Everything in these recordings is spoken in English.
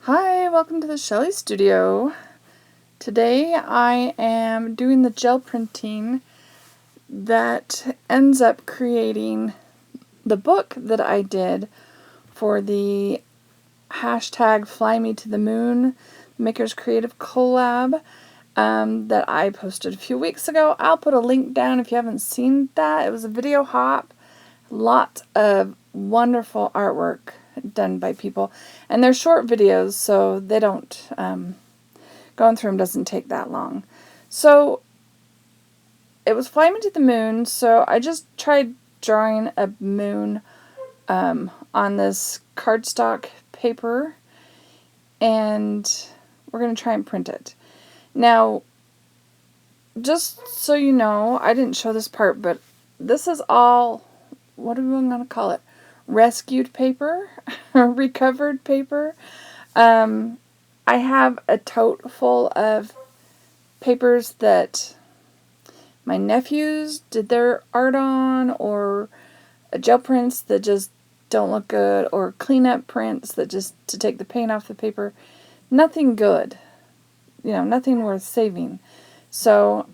Hi, welcome to the Shelly Studio. Today I am doing the gel printing that ends up creating the book that I did for the hashtag Fly Me to the Moon Makers Creative Collab that I posted a few weeks ago. I'll put a link down if you haven't seen that. It was a video hop. Lots of wonderful artwork done by people, and they're short videos, so they don't going through them doesn't take that long. So it was Fly Me to the Moon, so I just tried drawing a moon on this cardstock paper, and we're going to try and print it. Now, just so you know, I didn't show this part, but this is all, what are we going to call it? Rescued paper, recovered paper. I have a tote full of papers that my nephews did their art on, or gel prints that just don't look good, or cleanup prints that just to take the paint off the paper. Nothing good, nothing worth saving. So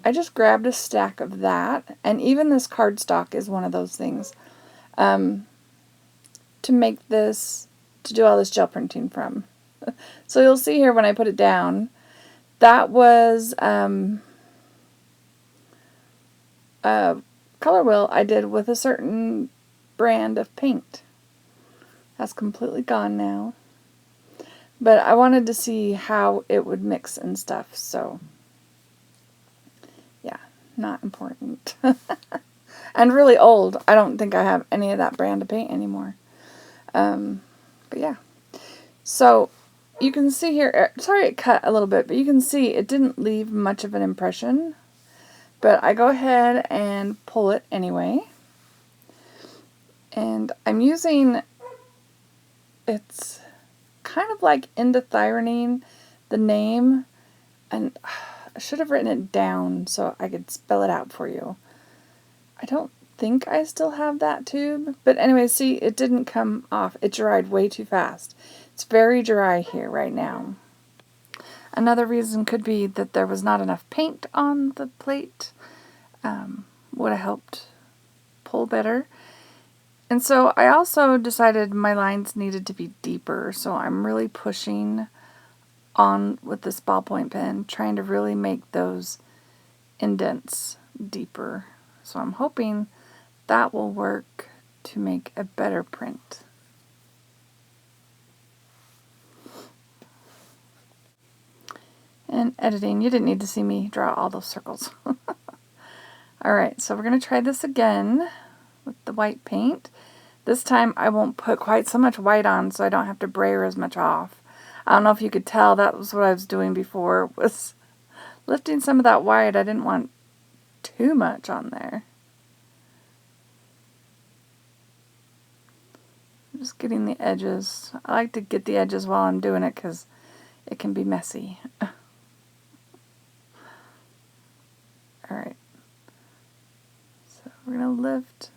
I just grabbed a stack of that, and even this cardstock is one of those things. To make this, to do all this gel printing from. So you'll see here when I put it down, that was a color wheel I did with a certain brand of paint. That's completely gone now. But I wanted to see how it would mix and stuff, so yeah, not important. And really old. I don't think I have any of that brand of paint anymore. But yeah. So you can see here, sorry it cut a little bit, but you can see it didn't leave much of an impression. But I go ahead and pull it anyway. And I'm using, it's kind of like indothyronine, the name, and I should have written it down so I could spell it out for you. I don't think I still have that tube, but anyway, see, it didn't come off. It dried way too fast. It's very dry here right now. Another reason could be that there was not enough paint on the plate. Would have helped pull better. And so I also decided my lines needed to be deeper, so I'm really pushing on with this ballpoint pen, trying to really make those indents deeper. So I'm hoping that will work to make a better print. And editing, you didn't need to see me draw all those circles. Alright, so we're going to try this again with the white paint. This time I won't put quite so much white on so I don't have to brayer as much off. I don't know if you could tell, that was what I was doing before, was lifting some of that white. I didn't want too much on there. Just getting the edges. I like to get the edges while I'm doing it because it can be messy. Alright. So we're going to lift.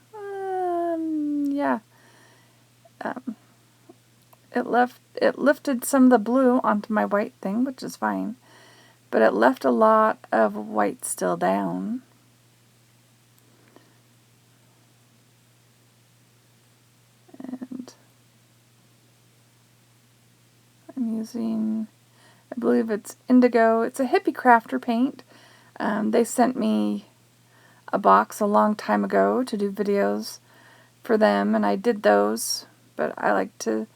It lifted some of the blue onto my white thing, which is fine. But it left a lot of white still down. And I'm using, I believe it's indigo. It's a Hippie Crafter paint. They sent me a box a long time ago to do videos for them, and I did those, but I like to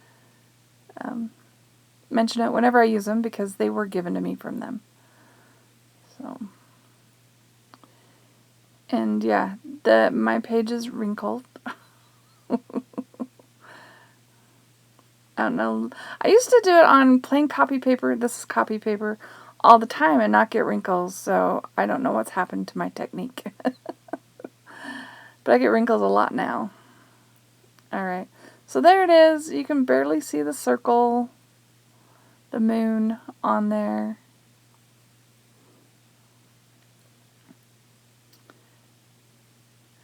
mention it whenever I use them because they were given to me from them. So, and yeah, my page is wrinkled. I don't know. I used to do it on plain copy paper. This is copy paper all the time and not get wrinkles, so I don't know what's happened to my technique. But I get wrinkles a lot now. Alright, so there it is. You can barely see the circle, the moon on there.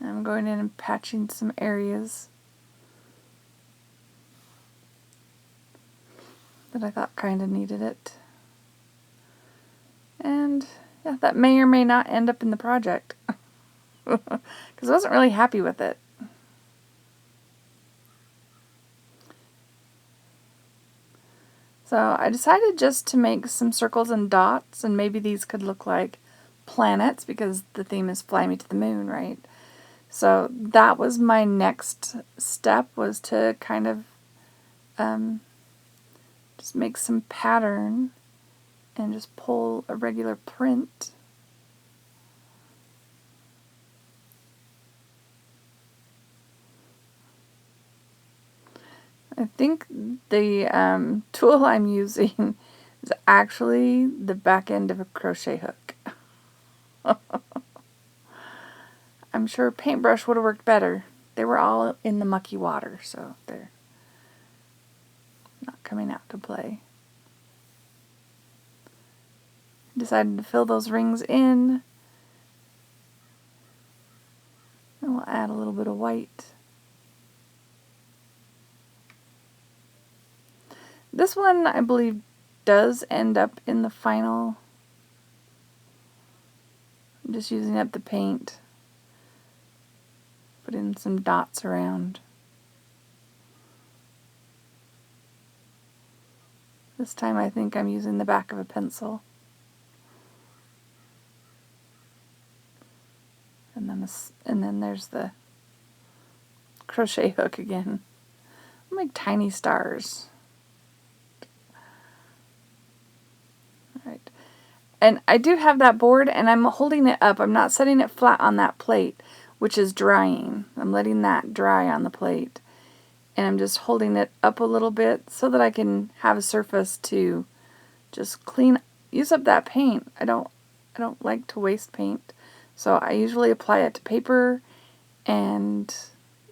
I'm going in and patching some areas that I thought kind of needed it. And yeah, that may or may not end up in the project. Because I wasn't really happy with it. So I decided just to make some circles and dots, and maybe these could look like planets because the theme is Fly Me to the Moon, right? So that was my next step, was to kind of just make some pattern and just pull a regular print. I think the tool I'm using is actually the back end of a crochet hook. I'm sure a paintbrush would have worked better. They were all in the mucky water, so they're not coming out to play. Decided to fill those rings in. And we'll add a little bit of white. This one, I believe, does end up in the final. I'm just using up the paint. Put in some dots around. This time I think I'm using the back of a pencil. And then there's the crochet hook again. I'll make tiny stars. Alright. And I do have that board, and I'm holding it up. I'm not setting it flat on that plate, which is drying. I'm letting that dry on the plate. And I'm just holding it up a little bit so that I can have a surface to just use up that paint. I don't like to waste paint. So I usually apply it to paper and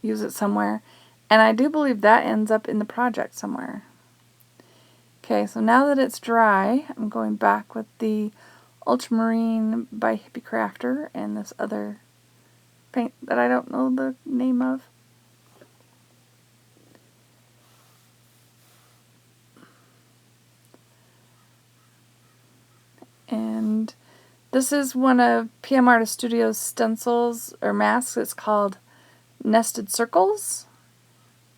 use it somewhere. And I do believe that ends up in the project somewhere. Okay, so now that it's dry, I'm going back with the Ultramarine by Hippie Crafter and this other paint that I don't know the name of. And this is one of PM Artist Studios stencils or masks. It's called Nested Circles.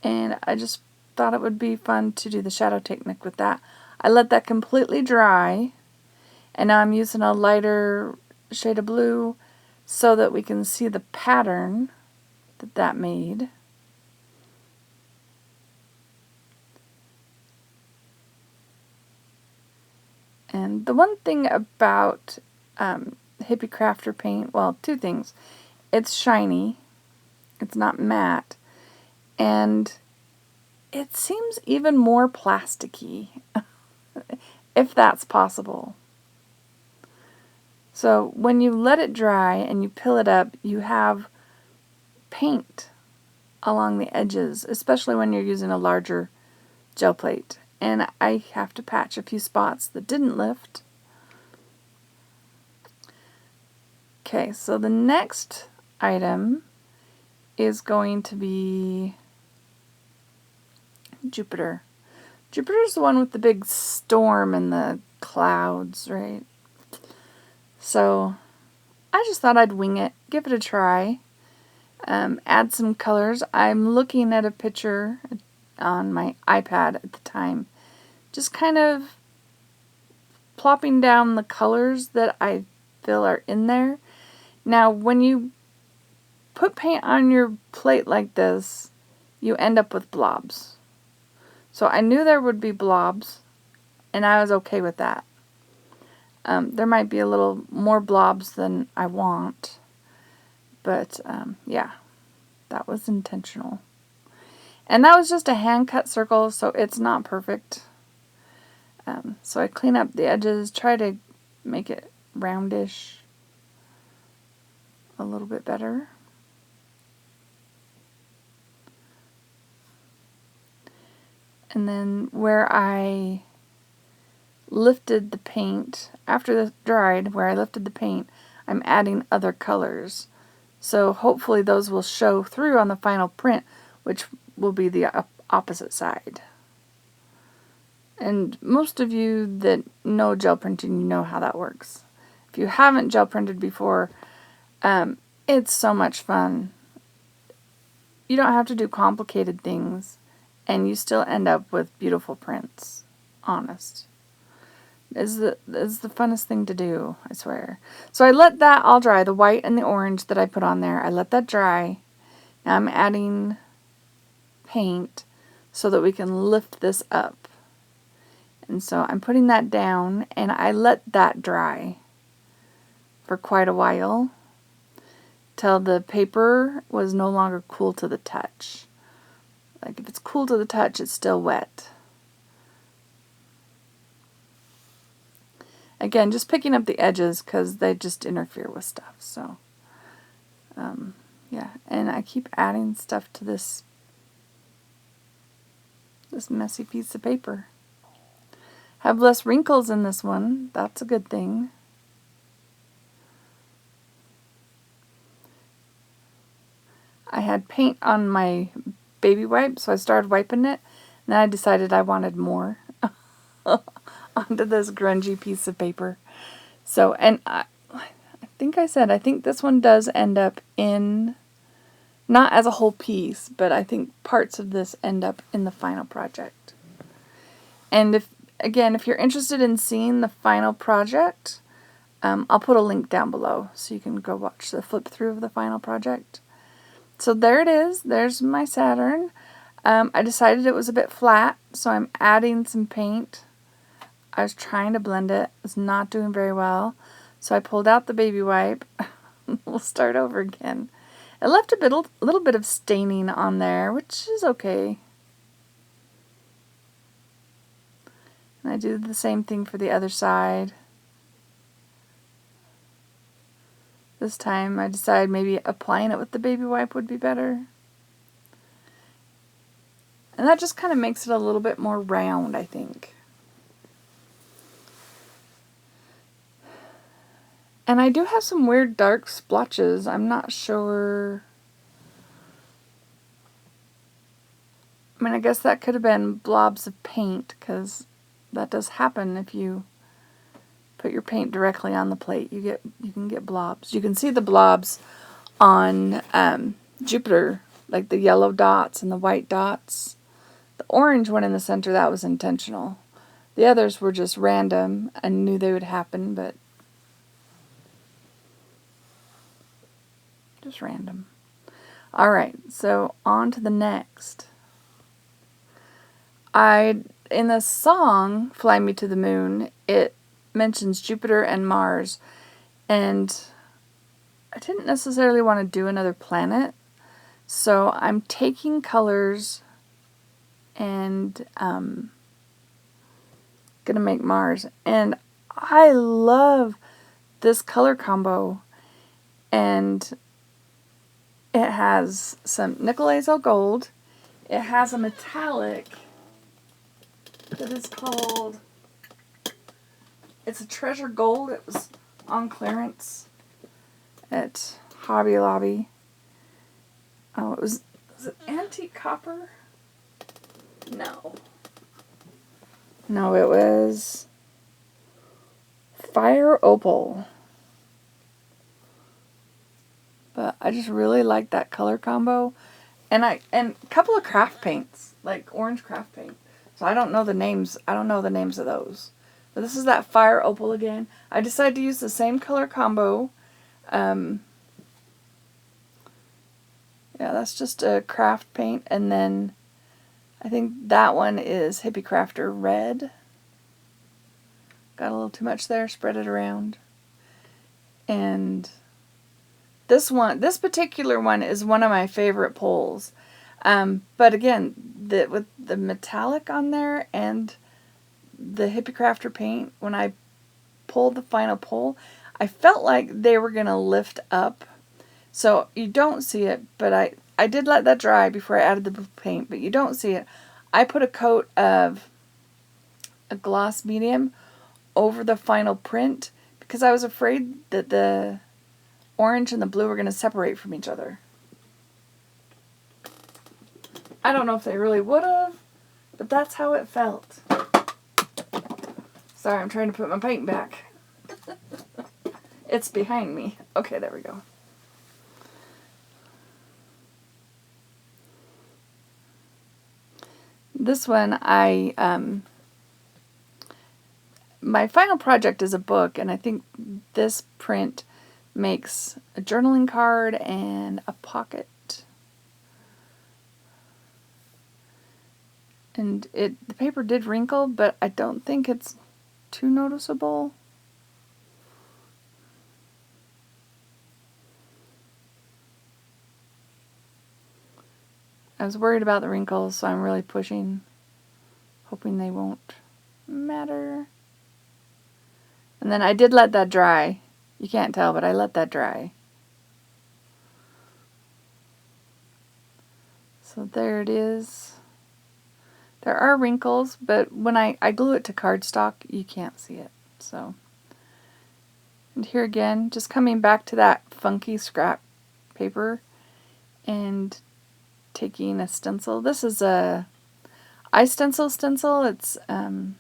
And I just thought it would be fun to do the shadow technique with that. I let that completely dry. And now I'm using a lighter shade of blue so that we can see the pattern that made. And the one thing about Hippie Crafter paint, well, two things. It's shiny. It's not matte. And it seems even more plasticky, if that's possible. So when you let it dry and you peel it up, you have paint along the edges, especially when you're using a larger gel plate. And I have to patch a few spots that didn't lift. Okay, so the next item is going to be Jupiter. Jupiter's the one with the big storm and the clouds, right? So I just thought I'd wing it, give it a try, add some colors. I'm looking at a picture on my iPad at the time, just kind of plopping down the colors that I feel are in there. Now, when you put paint on your plate like this, you end up with blobs. So I knew there would be blobs, and I was okay with that. There might be a little more blobs than I want, but yeah, that was intentional. And that was just a hand-cut circle, so it's not perfect. So I clean up the edges, try to make it roundish a little bit better. And then where I lifted the paint, after it dried, where I lifted the paint, I'm adding other colors. So hopefully those will show through on the final print, which will be the opposite side. And most of you that know gel printing, you know how that works. If you haven't gel printed before, it's so much fun. You don't have to do complicated things, and you still end up with beautiful prints. Honest. It's the funnest thing to do, I swear. So I let that all dry, the white and the orange that I put on there. I let that dry. Now I'm adding paint so that we can lift this up. And so I'm putting that down, and I let that dry for quite a while till the paper was no longer cool to the touch. Like, if it's cool to the touch, it's still wet. Again, just picking up the edges because they just interfere with stuff. So, yeah. And I keep adding stuff to this messy piece of paper. Have less wrinkles in this one. That's a good thing. I had paint on my baby wipe, so I started wiping it. And then I decided I wanted more onto this grungy piece of paper. So, and I think this one does end up in, not as a whole piece, but I think parts of this end up in the final project. And if you're interested in seeing the final project, I'll put a link down below so you can go watch the flip through of the final project. So there it is. There's my Saturn. I decided it was a bit flat, so I'm adding some paint. I was trying to blend it. It was not doing very well. So I pulled out the baby wipe. We'll start over again. It left a little bit of staining on there, which is okay. And I do the same thing for the other side. This time I decided maybe applying it with the baby wipe would be better. And that just kind of makes it a little bit more round, I think. And I do have some weird dark splotches. I'm not sure. I mean, I guess that could have been blobs of paint, because that does happen if you put your paint directly on the plate. You can get blobs. You can see the blobs on Jupiter, like the yellow dots and the white dots. The orange one in the center, that was intentional. The others were just random. I knew they would happen, but just random. Alright, so on to the next. In the song, Fly Me to the Moon, it mentions Jupiter and Mars, and I didn't necessarily want to do another planet, so I'm taking colors and gonna make Mars. And I love this color combo, and it has some nickel azo gold. It has a metallic that is called, it's a treasure gold. It was on clearance at Hobby Lobby. Oh, was it antique copper? No, it was fire opal. But I just really like that color combo. And a couple of craft paints, like orange craft paint. So I don't know the names. I don't know the names of those. But this is that fire opal again. I decided to use the same color combo. Yeah, that's just a craft paint. And then I think that one is Hippie Crafter Red. Got a little too much there. Spread it around. And this particular one is one of my favorite pulls. But again, with the metallic on there and the Hippie Crafter paint, when I pulled the final pull, I felt like they were going to lift up. So you don't see it, but I did let that dry before I added the paint, but you don't see it. I put a coat of a gloss medium over the final print because I was afraid that the orange and the blue were going to separate from each other. I don't know if they really would have, but that's how it felt. Sorry, I'm trying to put my paint back. It's behind me. Okay, there we go. This one, my final project is a book, and I think this print makes a journaling card and a pocket. And the paper did wrinkle, but I don't think it's too noticeable. I was worried about the wrinkles, so I'm really pushing, hoping they won't matter. And then I did let that dry. You can't tell, but I let that dry. So there it is. There are wrinkles, but when I glue it to cardstock, you can't see it. So, and here again, just coming back to that funky scrap paper and taking a stencil. This is a iStencil stencil. It's a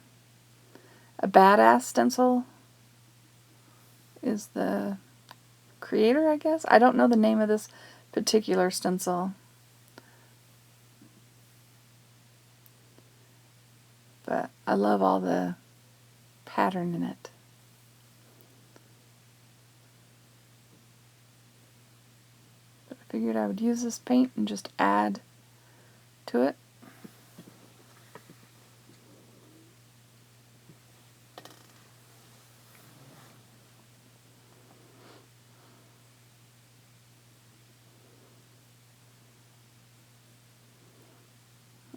Badass stencil is the creator, I guess. I don't know the name of this particular stencil. But I love all the pattern in it. But I figured I would use this paint and just add to it.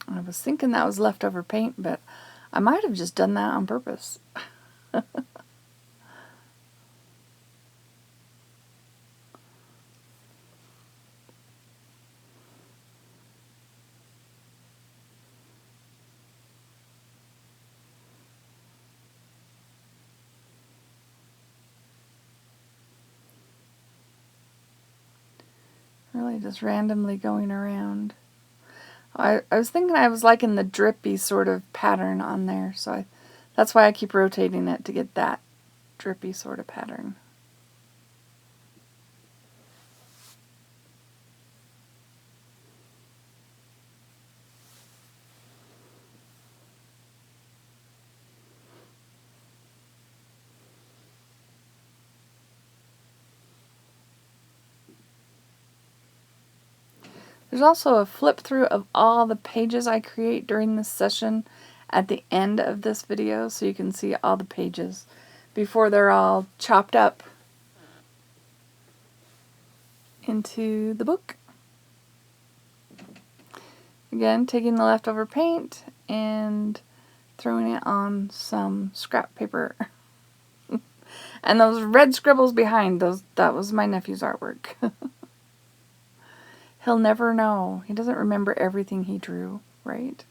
I was thinking that was leftover paint, but I might have just done that on purpose. Really just randomly going around. I was thinking I was liking the drippy sort of pattern on there, so that's why I keep rotating it to get that drippy sort of pattern. There's also a flip through of all the pages I create during this session at the end of this video, so you can see all the pages before they're all chopped up into the book. Again, taking the leftover paint and throwing it on some scrap paper. And those red scribbles behind, that was my nephew's artwork. He'll never know. He doesn't remember everything he drew, right?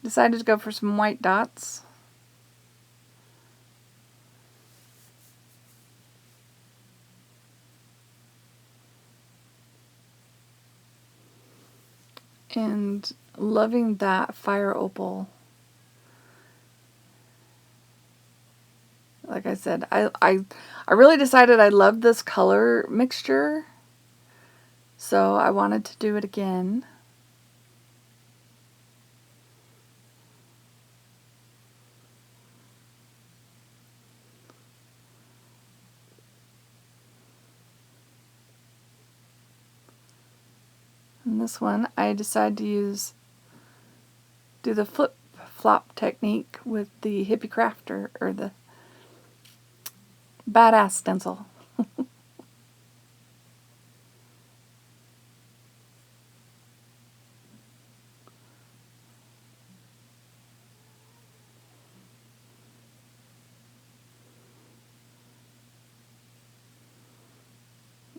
Decided to go for some white dots. And loving that fire opal. Like I said, I really decided I loved this color mixture, so I wanted to do it again. And this one, I decided to do the flip-flop technique with the Hippie Crafter, or the Badass stencil.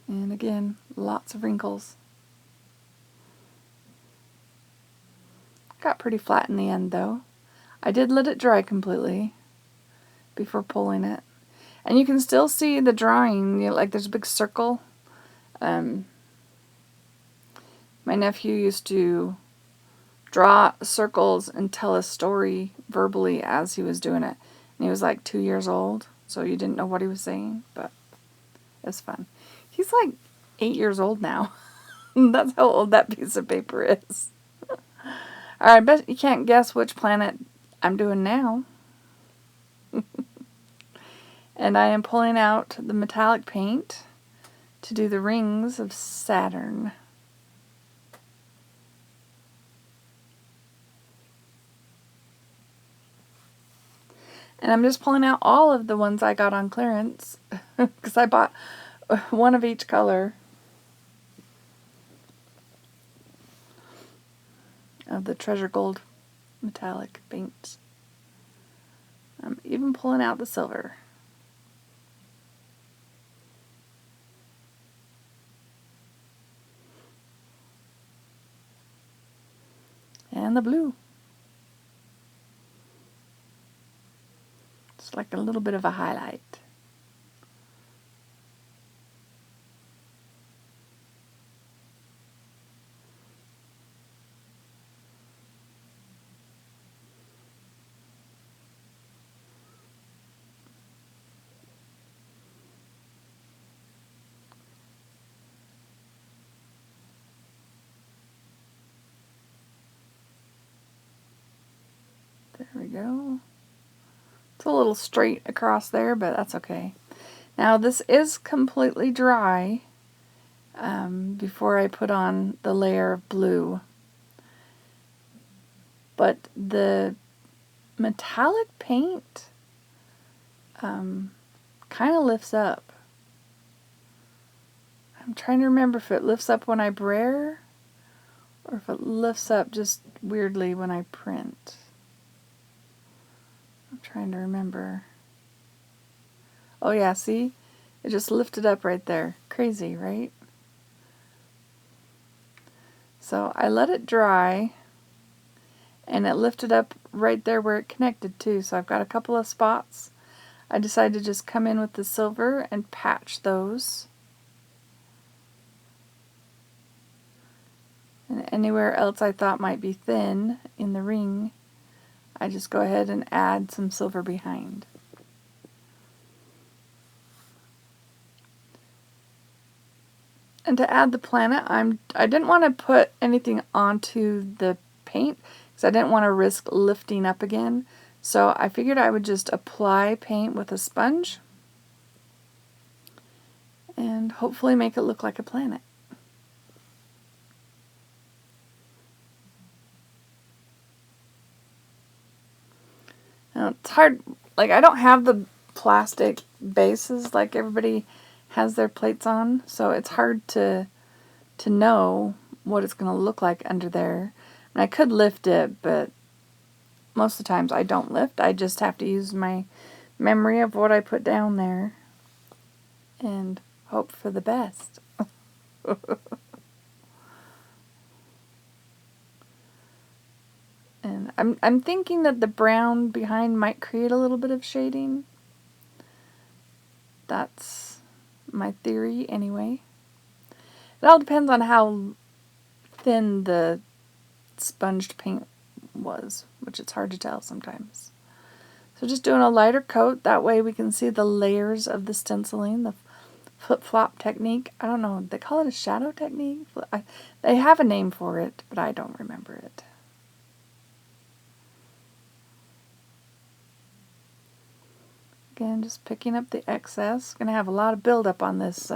And again, lots of wrinkles. Got pretty flat in the end though. I did let it dry completely before pulling it. And you can still see the drawing, like there's a big circle. My nephew used to draw circles and tell a story verbally as he was doing it. And he was like 2 years old, so you didn't know what he was saying, but it was fun. He's like 8 years old now. That's how old that piece of paper is. Alright, I bet you can't guess which planet I'm doing now. And I am pulling out the metallic paint to do the rings of Saturn. And I'm just pulling out all of the ones I got on clearance because I bought one of each color of the Treasure Gold metallic paints. I'm even pulling out the silver. And the blue. It's like a little bit of a highlight. There we go. It's a little straight across there, but that's okay. Now this is completely dry before I put on the layer of blue. But the metallic paint kind of lifts up. I'm trying to remember if it lifts up when I braille or if it lifts up just weirdly when I print. I'm trying to remember. Oh yeah, see? It just lifted up right there. Crazy, right? So I let it dry, and it lifted up right there where it connected too. So I've got a couple of spots. I decided to just come in with the silver and patch those. And anywhere else I thought might be thin in the ring, I just go ahead and add some silver behind. And to add the planet, I didn't want to put anything onto the paint because I didn't want to risk lifting up again. So I figured I would just apply paint with a sponge and hopefully make it look like a planet. Now it's hard, like I don't have the plastic bases like everybody has their plates on, so it's hard to know what it's going to look like under there. And I could lift it, but most of the times I don't lift. I just have to use my memory of what I put down there and hope for the best. And I'm thinking that the brown behind might create a little bit of shading. That's my theory anyway. It all depends on how thin the sponged paint was, which it's hard to tell sometimes. So just doing a lighter coat, that way we can see the layers of the stenciling, the flip-flop technique. I don't know, they call it a shadow technique? They have a name for it, but I don't remember it. Again, just picking up the excess. Going to have a lot of buildup on this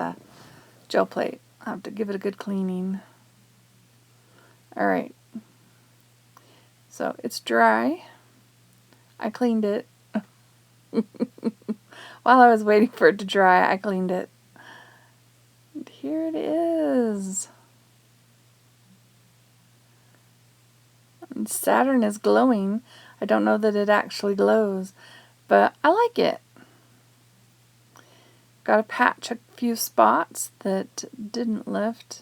gel plate. I'll have to give it a good cleaning. Alright. So it's dry. I cleaned it. While I was waiting for it to dry, I cleaned it. And here it is. And Saturn is glowing. I don't know that it actually glows, but I like it. Got to patch a few spots that didn't lift.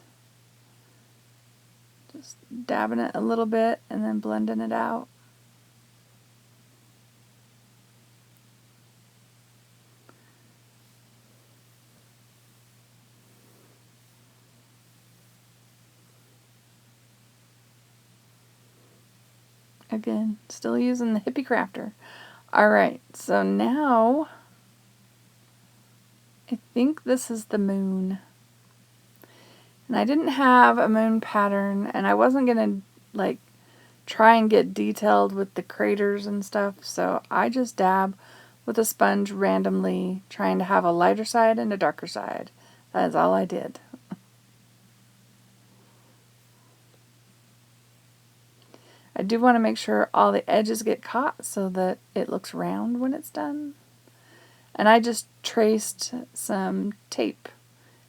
Just dabbing it a little bit and then blending it out. Again, still using the Hippie Crafter. Alright, so now I think this is the moon. And I didn't have a moon pattern, and I wasn't going to like try and get detailed with the craters and stuff, so I just dab with a sponge randomly, trying to have a lighter side and a darker side. That is all I did. I do want to make sure all the edges get caught so that it looks round when it's done. And I just traced some tape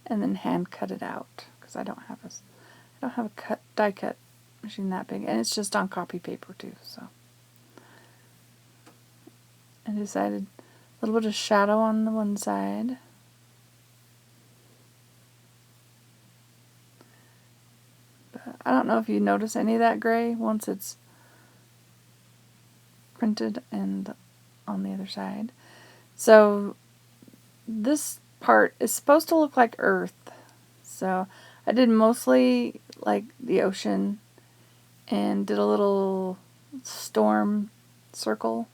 and then hand cut it out because I don't have a die cut machine that big, and it's just on copy paper too. So I decided a little bit of shadow on the one side. But I don't know if you notice any of that gray once it's printed and on the other side. So this part is supposed to look like Earth. So I did mostly like the ocean and did a little storm circle.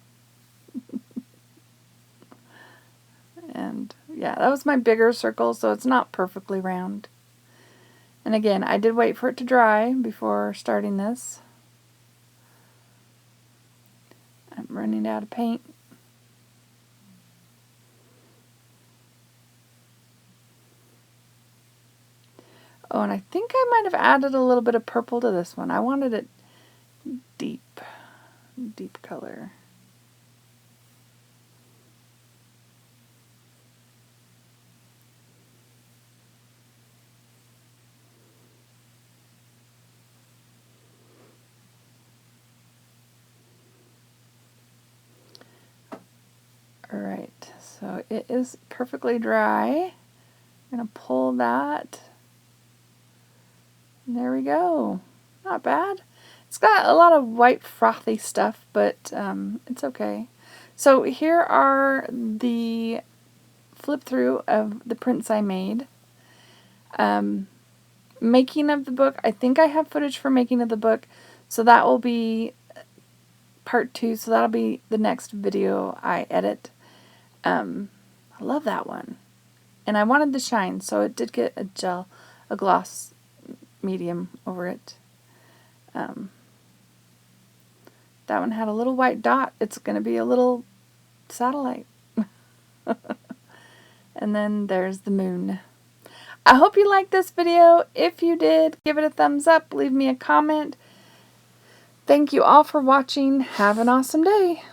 And yeah, that was my bigger circle, so it's not perfectly round. And again, I did wait for it to dry before starting this. I'm running out of paint. Oh, and I think I might have added a little bit of purple to this one. I wanted it deep color. Alright, so it is perfectly dry. I'm going to pull that. And there we go. Not bad. It's got a lot of white frothy stuff, but it's okay. So here are the flip through of the prints I made. Making of the book. I think I have footage for making of the book, so that will be part 2. So that'll be the next video I edit. I love that one. And I wanted the shine, so it did get a gloss medium over it. That one had a little white dot. It's going to be a little satellite. And then there's the moon. I hope you liked this video. If you did, give it a thumbs up. Leave me a comment. Thank you all for watching. Have an awesome day.